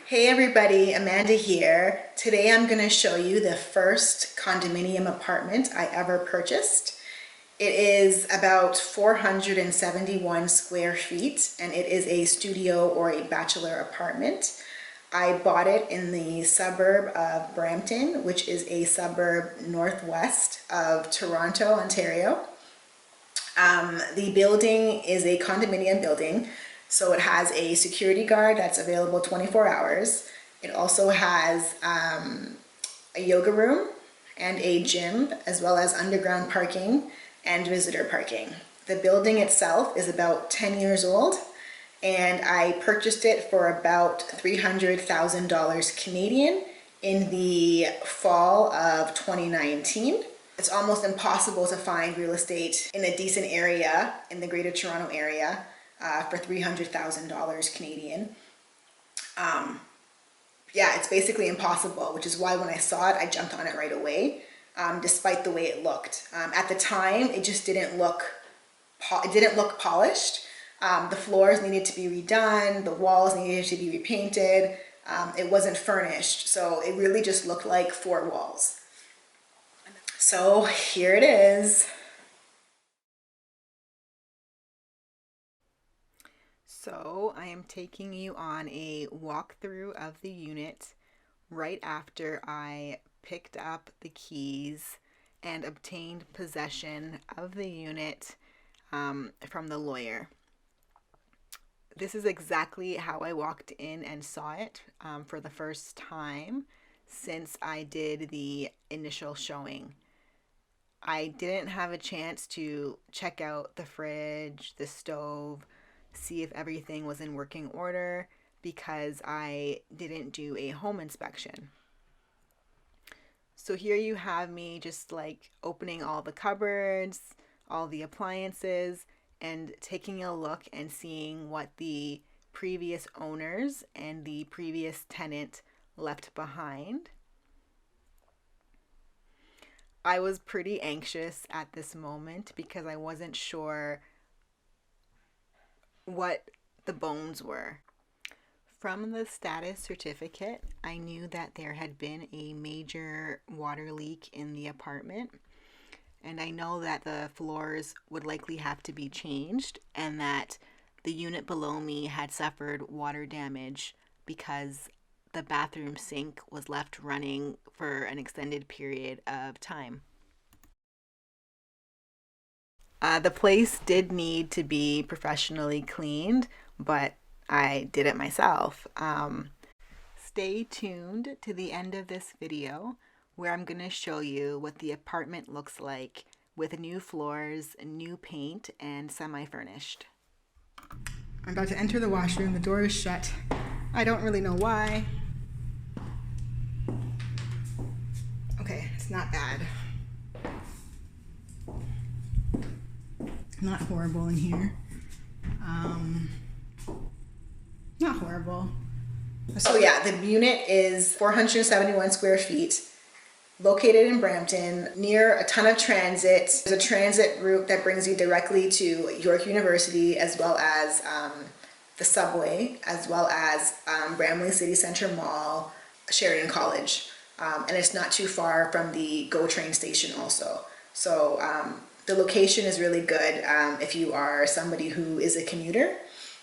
Hey everybody, Amanda here. Today I'm going to show you the first condominium apartment I ever purchased. It is about 471 square feet and it is a studio or a bachelor apartment. I bought it in the suburb of Brampton, which is a suburb northwest of Toronto, Ontario. The building is a condominium building, so it has a security guard that's available 24 hours. It also has a yoga room and a gym, as well as underground parking and visitor parking. The building itself is about 10 years old, and I purchased it for about $300,000 Canadian in the fall of 2019. It's almost impossible to find real estate in a decent area in the Greater Toronto area for $300,000 Canadian. Yeah, it's basically impossible, which is why when I saw it, I jumped on it right away, despite the way it looked. At the time, it just didn't look polished. The floors needed to be redone, the walls needed to be repainted. It wasn't furnished, so it really just looked like four walls. So here it is. So I am taking you on a walkthrough of the unit right after I picked up the keys and obtained possession of the unit from the lawyer. This is exactly how I walked in and saw it for the first time since I did the initial showing. I didn't have a chance to check out the fridge, the stove, see if everything was in working order because I didn't do a home inspection. So here you have me just like opening all the cupboards, all the appliances, and taking a look and seeing what the previous owners and the previous tenant left behind. I was pretty anxious at this moment because I wasn't sure what the bones were. From the status certificate, I knew that there had been a major water leak in the apartment, and I know that the floors would likely have to be changed and that the unit below me had suffered water damage because the bathroom sink was left running for an extended period of time. The place did need to be professionally cleaned, but I did it myself. Stay tuned to the end of this video where I'm going to show you what the apartment looks like with new floors, new paint, and semi-furnished. I'm about to enter the washroom. The door is shut. I don't really know why. Okay, it's not bad. Not horrible in here. Not horrible. So yeah, the unit is 471 square feet, located in Brampton, near a ton of transit. There's a transit route that brings you directly to York University, as well as the subway, as well as Bramley City Centre Mall, Sheridan College. And it's not too far from the GO train station also. So the location is really good if you are somebody who is a commuter.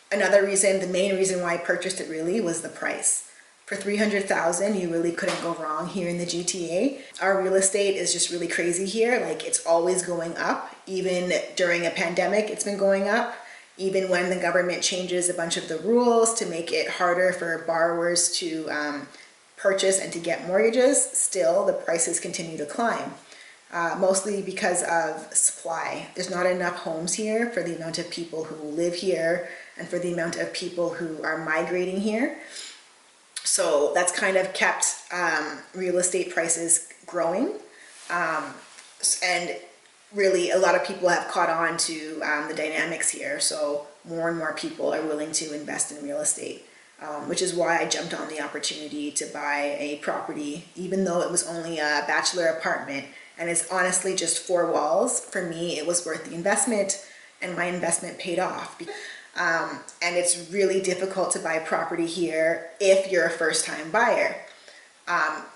Another reason, the main reason why I purchased it really was the price. For $300,000, you really couldn't go wrong here in the GTA. Our real estate is just really crazy here. Like, it's always going up. Even during a pandemic, it's been going up. Even when the government changes a bunch of the rules to make it harder for borrowers to purchase and to get mortgages, still the prices continue to climb. Mostly because of supply. There's not enough homes here for the amount of people who live here and for the amount of people who are migrating here. So that's kind of kept real estate prices growing. And really a lot of people have caught on to the dynamics here. So more and more people are willing to invest in real estate, which is why I jumped on the opportunity to buy a property, even though it was only a bachelor apartment. And it's honestly just four walls. For me, it was worth the investment, and my investment paid off. And it's really difficult to buy property here if you're a first-time buyer.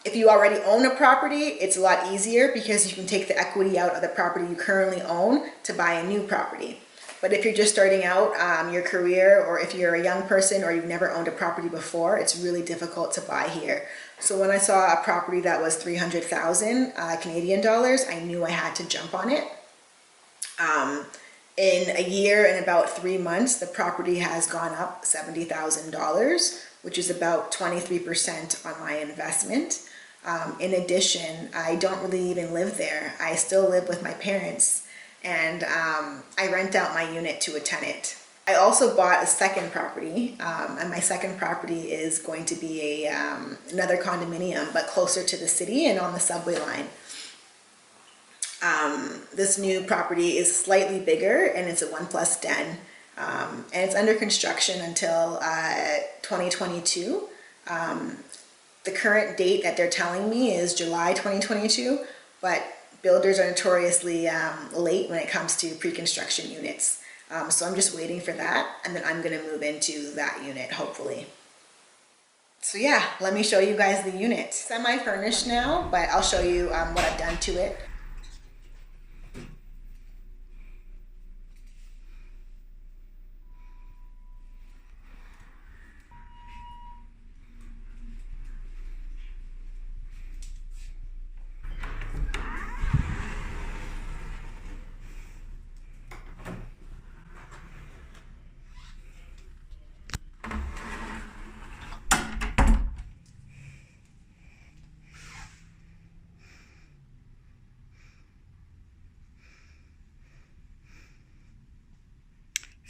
If you already own a property, it's a lot easier because you can take the equity out of the property you currently own to buy a new property. But if you're just starting out your career, or if you're a young person or you've never owned a property before, it's really difficult to buy here. So when I saw a property that was 300,000 Canadian dollars, I knew I had to jump on it. In a year and about 3 months, the property has gone up $70,000, which is about 23% on my investment. In addition, I don't really even live there. I still live with my parents, and I rent out my unit to a tenant. I also bought a second property, and my second property is going to be another condominium, but closer to the city and on the subway line. This new property is slightly bigger, and it's a 1+ den, and it's under construction until 2022. The current date that they're telling me is July 2022, but builders are notoriously late when it comes to pre-construction units. So I'm just waiting for that, and then I'm gonna move into that unit, hopefully. So yeah, let me show you guys the unit. Semi-furnished now, but I'll show you what I've done to it.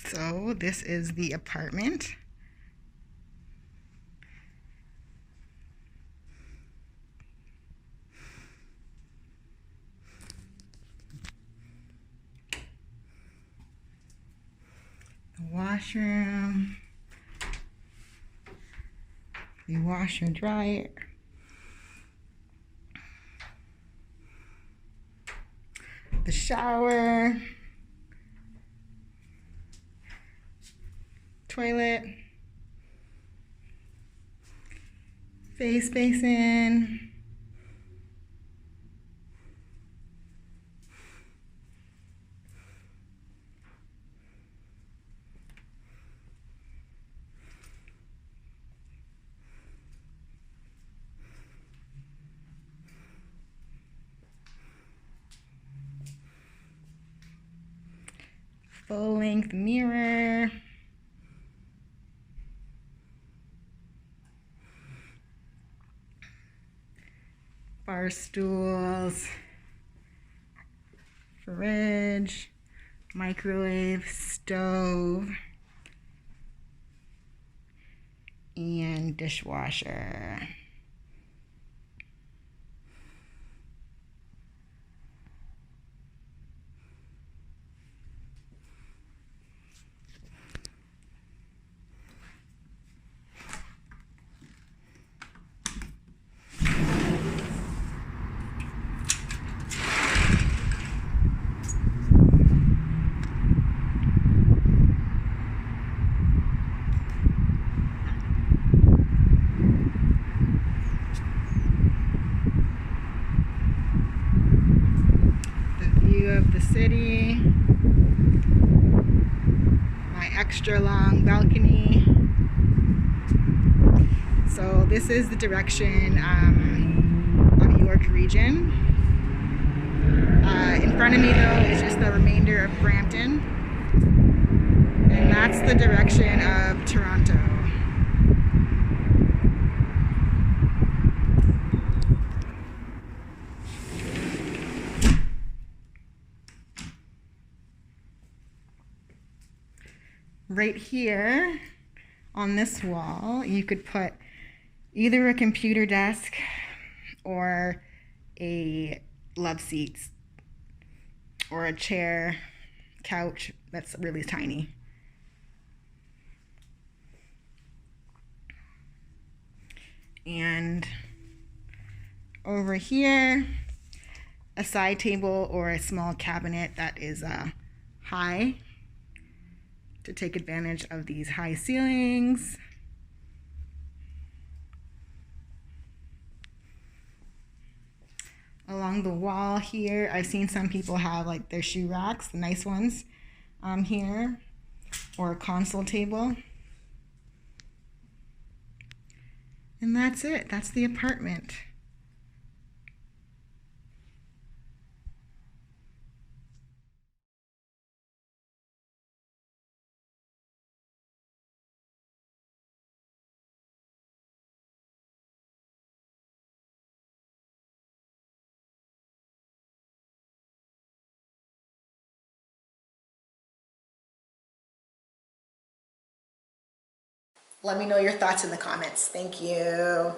So this is the apartment. The washroom, the washer and dryer, the shower, toilet, face basin, full-length mirror, bar stools, fridge, microwave, stove, and dishwasher. Of the city, my extra long balcony. So this is the direction of York region. In front of me though is just the remainder of Brampton, and that's the direction of Toronto. Right here on this wall, you could put either a computer desk or a love seat or a chair, couch that's really tiny. And over here, a side table or a small cabinet that is high. to take advantage of these high ceilings. Along the wall here, I've seen some people have like their shoe racks, the nice ones here, or a console table. And that's it. That's the apartment. Let me know your thoughts in the comments. Thank you.